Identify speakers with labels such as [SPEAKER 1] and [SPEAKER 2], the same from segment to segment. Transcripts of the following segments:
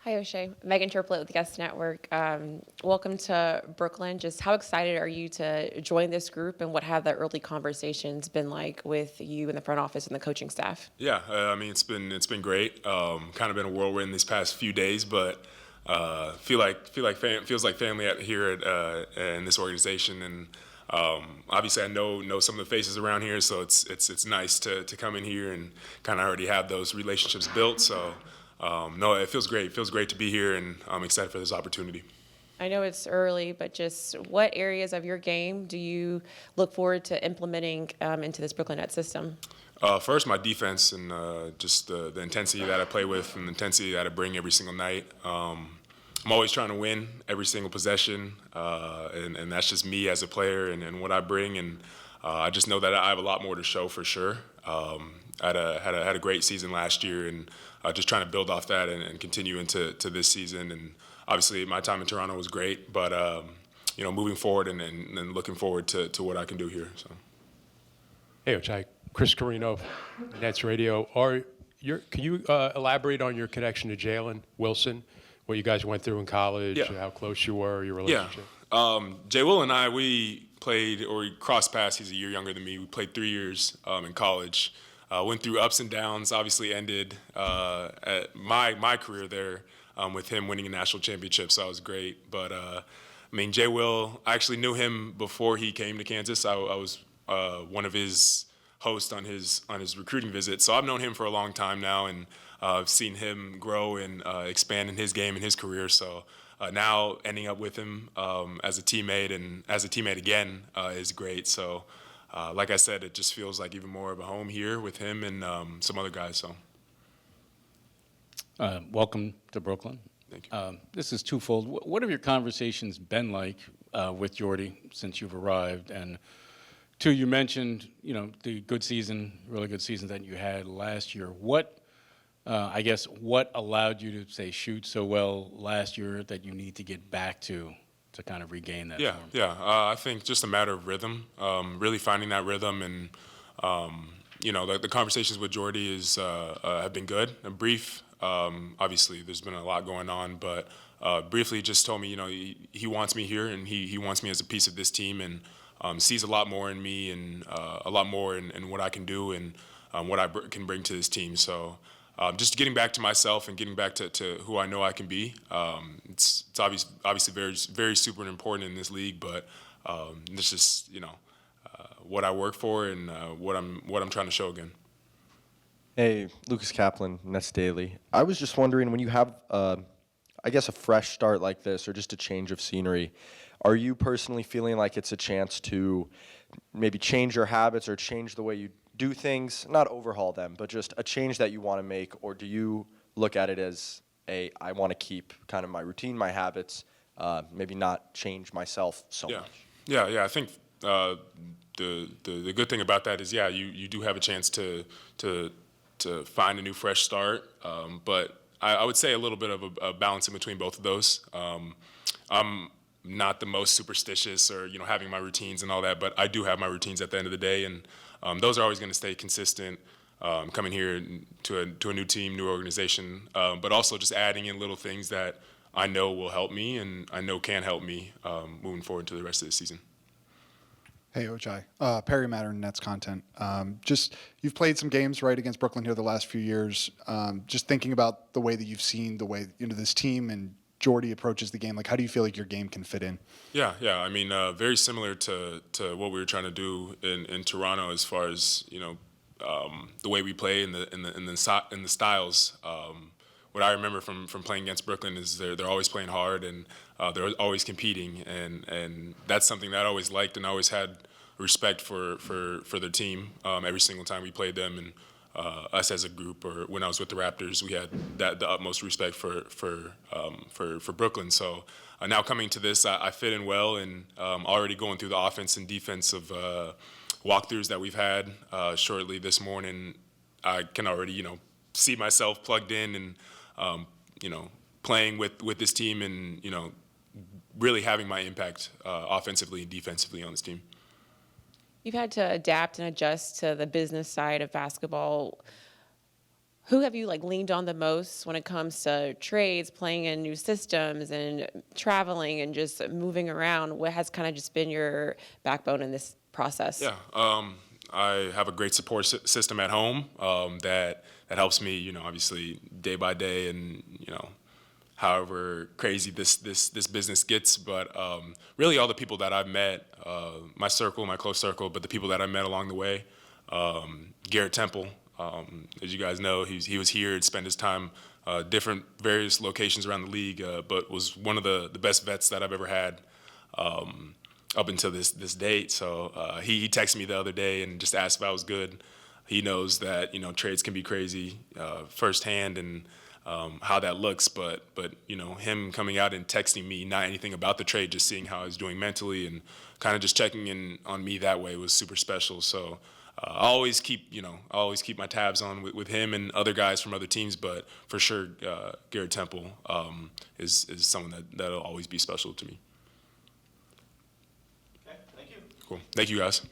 [SPEAKER 1] Hi, Ochai. Megan Triplett with the Guest Network. Welcome to Brooklyn. Just how excited are you to join this group, and what have the early conversations been like with you in the front office and the coaching staff?
[SPEAKER 2] Yeah, I mean it's been great. Kind of been a whirlwind these past few days, but feels like family here in this organization, and obviously I know some of the faces around here, so it's nice to come in here and kind of already have those relationships built. So no, it feels great. It feels great to be here, and I'm excited for this opportunity.
[SPEAKER 1] I know it's early, but just what areas of your game do you look forward to implementing into this Brooklyn Nets system?
[SPEAKER 2] First, my defense and just the intensity that I play with and the intensity that I bring every single night. I'm always trying to win every single possession, and that's just me as a player and what I bring. And I just know that I have a lot more to show for sure. I had a great season last year, and just trying to build off that and continue into this season. And obviously, my time in Toronto was great, but moving forward and looking forward to what I can do here. So.
[SPEAKER 3] Hey, Ochai. Chris Carino, Nets Radio. Can you elaborate on your connection to Jalen Wilson, what you guys went through in college,
[SPEAKER 2] Yeah.
[SPEAKER 3] how close you were, your relationship?
[SPEAKER 2] Yeah. Jay Will and I, we crossed paths. He's a year younger than me. We played 3 years in college. Went through ups and downs. Obviously ended at my career there with him winning a national championship, so that was great. But, Jay Will, I actually knew him before he came to Kansas. I was one of his hosts on his recruiting visit. So I've known him for a long time now, and I've seen him grow and expand in his game and his career. So now ending up with him as a teammate and as a teammate again is great. So like I said, it just feels like even more of a home here with him and some other guys. So
[SPEAKER 4] welcome to Brooklyn.
[SPEAKER 2] thank you.
[SPEAKER 4] This is twofold. What have your conversations been like with Jordy since you've arrived? And two, you mentioned the really good season that you had last year. What allowed you to say shoot so well last year that you need to get back to kind of regain that form?
[SPEAKER 2] I think just a matter of rhythm, really finding that rhythm, and the conversations with Jordy have been good and brief. Obviously, there's been a lot going on, but briefly just told me, he wants me here, and he wants me as a piece of this team, and sees a lot more in me and a lot more in what I can do and what I can bring to this team. So just getting back to myself and getting back to who I know I can be. It's obviously very, very super important in this league, but it's just what I work for and what I'm trying to show again.
[SPEAKER 5] Hey, Lucas Kaplan, Nets Daily. I was just wondering, when you have, I guess, a fresh start like this or just a change of scenery, are you personally feeling like it's a chance to maybe change your habits or change the way you do things, not overhaul them, but just a change that you want to make? Or do you look at it as I want to keep kind of my routine, my habits, maybe not change myself so much?
[SPEAKER 2] Yeah. I think the good thing about that is, you do have a chance to find a new fresh start, but I would say a little bit of a balance in between both of those. I'm not the most superstitious or having my routines and all that, but I do have my routines at the end of the day, and those are always going to stay consistent. Coming here to a new team, new organization, but also just adding in little things that I know will help me and I know can help me moving forward to the rest of the season.
[SPEAKER 6] Hey, Ochai. Perry Mattern, Nets Content. You've played some games, right, against Brooklyn here the last few years. Just thinking about the way that you've seen the way this team and Jordy approaches the game, like how do you feel like your game can fit in?
[SPEAKER 2] Yeah. I mean, very similar to what we were trying to do in Toronto as far as the way we play and the styles. What I remember from playing against Brooklyn is they're always playing hard and they're always competing, and that's something that I always liked and I always had respect for their team every single time we played them, and us as a group, or when I was with the Raptors, we had the utmost respect for Brooklyn. So now coming to this, I fit in well, and already going through the offense and defensive walkthroughs that we've had shortly this morning, I can already see myself plugged in and playing with this team and really having my impact offensively and defensively on this team.
[SPEAKER 1] You've had to adapt and adjust to the business side of basketball. Who have you like leaned on the most when it comes to trades, playing in new systems, and traveling and just moving around? What has kind of just been your backbone in this process?
[SPEAKER 2] Yeah, I have a great support system at home that helps me, obviously day by day, and however crazy this business gets. But really, all the people that I've met, my circle, my close circle, but the people that I met along the way, Garrett Temple, as you guys know, he was here and spent his time different various locations around the league, but was one of the best vets that I've ever had. Up until this date. So he texted me the other day and just asked if I was good. He knows that trades can be crazy firsthand, and how that looks. But him coming out and texting me, not anything about the trade, just seeing how I was doing mentally and kind of just checking in on me that way was super special. So I always keep my tabs on with him and other guys from other teams. But for sure, Garrett Temple is someone that'll always be special to me. Cool. Thank you, guys.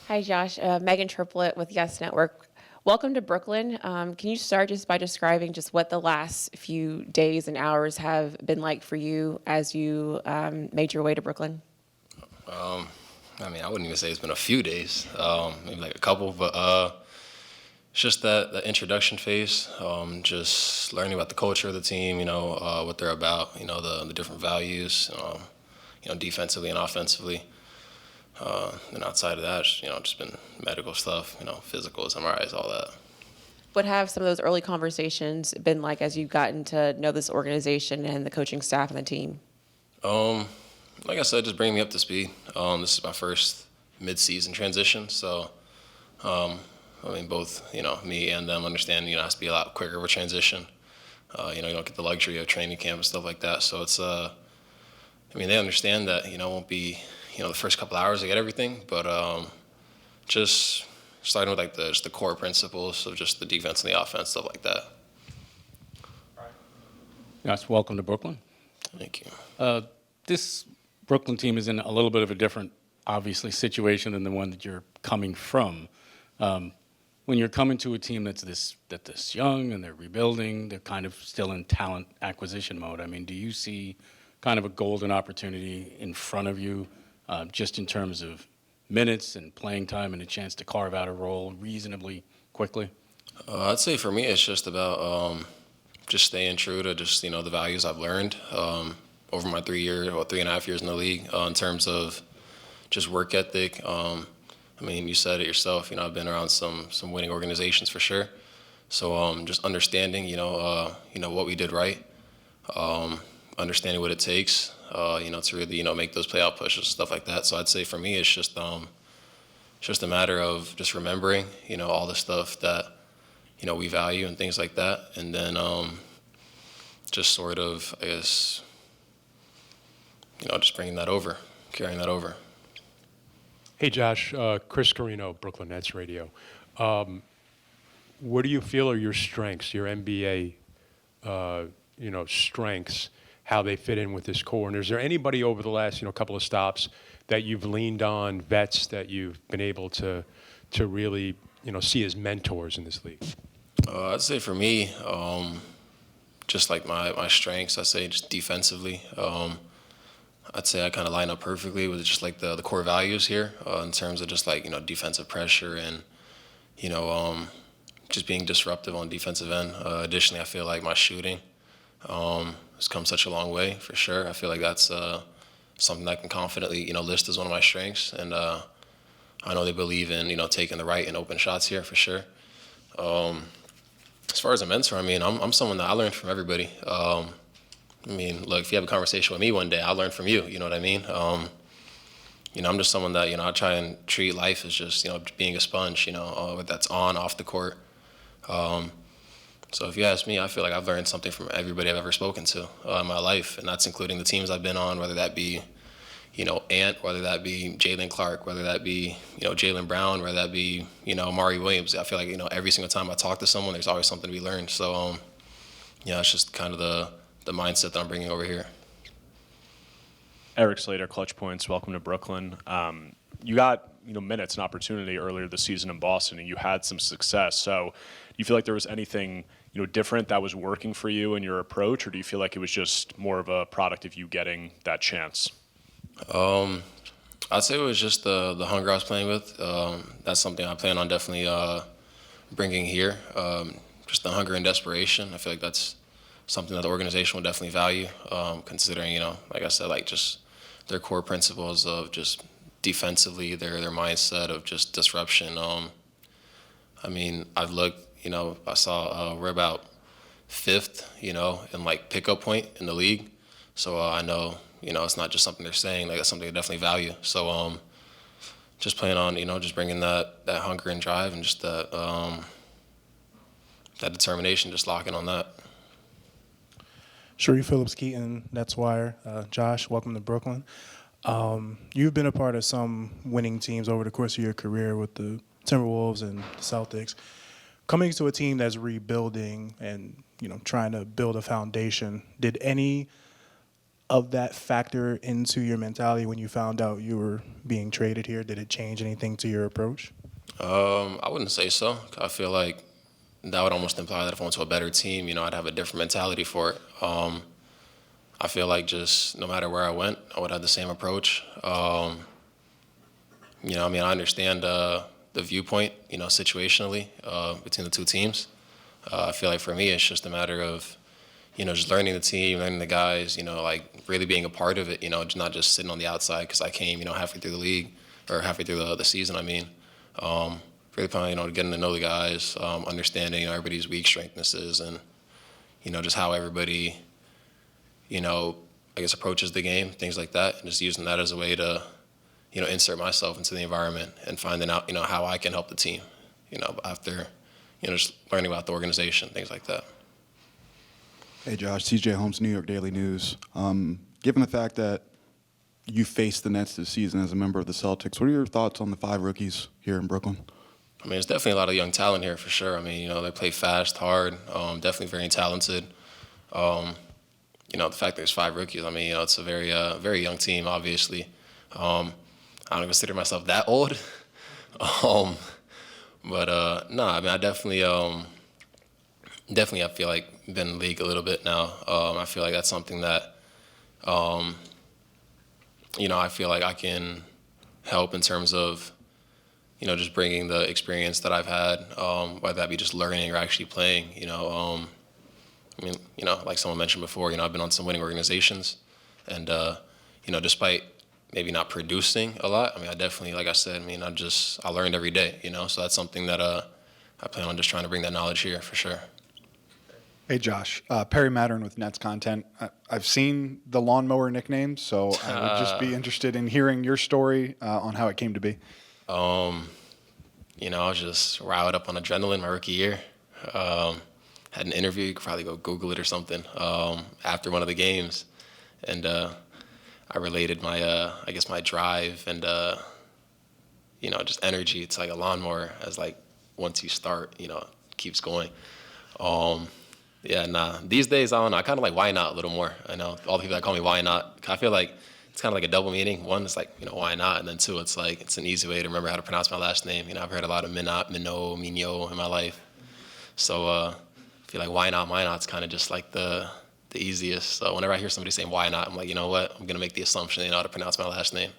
[SPEAKER 1] Hi, Josh. Megan Triplett with Yes Network. Welcome to Brooklyn. Can you start just by describing just what the last few days and hours have been like for you as you made your way to Brooklyn?
[SPEAKER 7] I wouldn't even say it's been a few days, maybe like a couple, but it's just that introduction phase, just learning about the culture of the team, what they're about, the different values, defensively and offensively. And outside of that, just been medical stuff, physicals, MRIs, all that.
[SPEAKER 1] What have some of those early conversations been like as you've gotten to know this organization and the coaching staff and the team?
[SPEAKER 7] Like I said, just bringing me up to speed. This is my first mid-season transition, so both me and them understand it has to be a lot quicker of a transition. You don't get the luxury of training camp and stuff like that, so it's they understand that it won't be the first couple hours to get everything, but just starting with just the core principles of just the defense and the offense, stuff like that.
[SPEAKER 4] Yes, welcome to Brooklyn.
[SPEAKER 7] Thank you.
[SPEAKER 4] This Brooklyn team is in a little bit of a different, obviously, situation than the one that you're coming from. When you're coming to a team that's this young and they're rebuilding, they're kind of still in talent acquisition mode. Do you see kind of a golden opportunity in front of you, just in terms of minutes and playing time and a chance to carve out a role reasonably quickly?
[SPEAKER 7] I'd say for me, it's just about just staying true to just the values I've learned over my 3.5 years in the league, in terms of just work ethic. You said it yourself. I've been around some winning organizations for sure. So just understanding, what we did right, understanding what it takes, to really, make those playoff pushes, stuff like that. So I'd say for me, it's just a matter of just remembering, all the stuff that, we value and things like that, and then just sort of, I guess, just bringing that over, carrying that over.
[SPEAKER 3] Hey, Josh, Chris Carino, Brooklyn Nets Radio. What do you feel are your strengths, your NBA, strengths, how they fit in with this core? And is there anybody over the last, couple of stops that you've leaned on, vets that you've been able to really, see as mentors in this league?
[SPEAKER 7] I'd say for me, just like my strengths, I'd say just defensively. I'd say I kind of line up perfectly with just like the core values here, in terms of just like, defensive pressure and, just being disruptive on defensive end. Additionally, I feel like my shooting has come such a long way, for sure. I feel like that's something I can confidently, list as one of my strengths. And I know they believe in, taking the right and open shots here, for sure. As far as a mentor, I'm someone that I learned from everybody. Look, if you have a conversation with me one day, I'll learn from you, you know what I mean? I'm just someone that, I try and treat life as just, being a sponge, that's on, off the court. So if you ask me, I feel like I've learned something from everybody I've ever spoken to in my life, and that's including the teams I've been on, whether that be, Ant, whether that be Jalen Clark, whether that be, Jaylen Brown, whether that be, Amari Williams. I feel like, every single time I talk to someone, there's always something to be learned. So, it's just kind of the mindset that I'm bringing over here.
[SPEAKER 8] Eric Slater, Clutch Points. Welcome to Brooklyn. You got minutes and opportunity earlier this season in Boston, and you had some success. So do you feel like there was anything different that was working for you in your approach, or do you feel like it was just more of a product of you getting that chance?
[SPEAKER 7] I'd say it was just the hunger I was playing with. That's something I plan on definitely bringing here. Just the hunger and desperation. I feel like that's something that the organization will definitely value, considering, like I said, like just their core principles of just defensively, their mindset of just disruption. I mean, I've looked, I saw we're about 5th, in like pickup point in the league. So I know, it's not just something they're saying, like that's something they definitely value. So just plan on, just bringing that hunger and drive and just that determination, just locking on that.
[SPEAKER 9] Sharif Phillips Keaton, Nets Wire. Josh, welcome to Brooklyn. You've been a part of some winning teams over the course of your career with the Timberwolves and the Celtics. Coming to a team that's rebuilding and trying to build a foundation, did any of that factor into your mentality when you found out you were being traded here? Did it change anything to your approach?
[SPEAKER 7] I wouldn't say so. I feel like that would almost imply that if I went to a better team, I'd have a different mentality for it. I feel like just no matter where I went, I would have the same approach. I understand the viewpoint, situationally, between the two teams. I feel like for me, it's just a matter of, just learning the team, learning the guys, like really being a part of it, just not just sitting on the outside because I came, halfway through the league or halfway through the season, really probably, getting to know the guys, understanding everybody's weak strengthnesses and, just how everybody, I guess approaches the game, things like that, and just using that as a way to, insert myself into the environment and finding out, how I can help the team, after, just learning about the organization, things like that.
[SPEAKER 10] Hey Josh, CJ Holmes, New York Daily News. Given the fact that you faced the Nets this season as a member of the Celtics, what are your thoughts on the 5 rookies here in Brooklyn?
[SPEAKER 7] There's definitely a lot of young talent here for sure. They play fast, hard, definitely very talented. The fact there's 5 rookies, it's a very, very young team, obviously. I don't consider myself that old. I definitely, I feel like been in the league a little bit now. I feel like that's something that, I feel like I can help in terms of, just bringing the experience that I've had, whether that be just learning or actually playing, like someone mentioned before, I've been on some winning organizations and, despite maybe not producing a lot, I definitely, like I said, I learned every day, so that's something that I plan on just trying to bring that knowledge here for sure.
[SPEAKER 6] Hey, Josh. Perry Mattern with Nets Content. I've seen the lawnmower nickname, so I would just be interested in hearing your story on how it came to be.
[SPEAKER 7] I was just riled up on adrenaline my rookie year. Had an interview, you could probably go Google it or something, after one of the games. And I related my, my drive and, just energy to like a lawnmower as like once you start, it keeps going. These days, I don't know. I kind of like why not a little more. I know all the people that call me why not. I feel like it's kind of like a double meaning. One is like, why not? And then 2, it's like, it's an easy way to remember how to pronounce my last name. I've heard a lot of Minott, Minot, Mignot in my life. So I feel like why not's kind of just like the easiest. So whenever I hear somebody saying why not, I'm like, you know what? I'm going to make the assumption they know how to pronounce my last name.